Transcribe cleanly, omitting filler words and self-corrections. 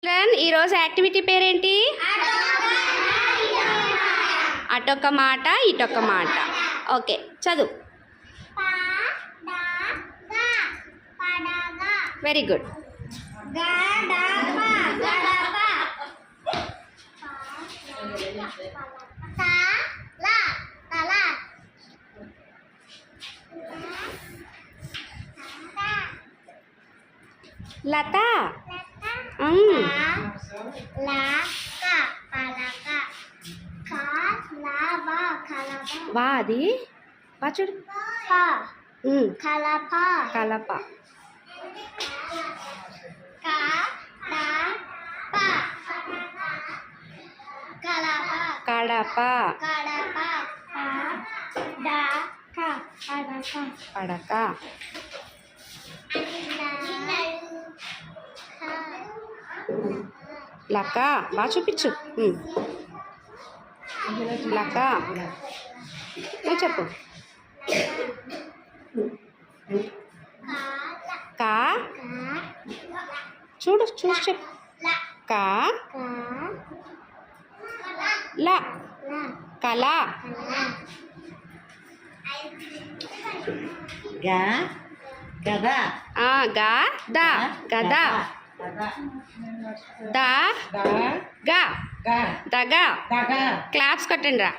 ఈరోజు యాక్టివిటీ పేరేంటి? అటొక మాట ఇటొక మాట. ఓకే, చదువు. Very good. లత. వా అది వా చూడు. కలప. కడప. పడక. లక. బాగా చూపించు. లక. నువ్వు చెప్పు. కా. చూడు చూసి చెప్పు. కా. ల. కళ. గా. గద. గా. ద. గద. ద. గ. దగ. క్లాప్స్ కొట్టండి రా.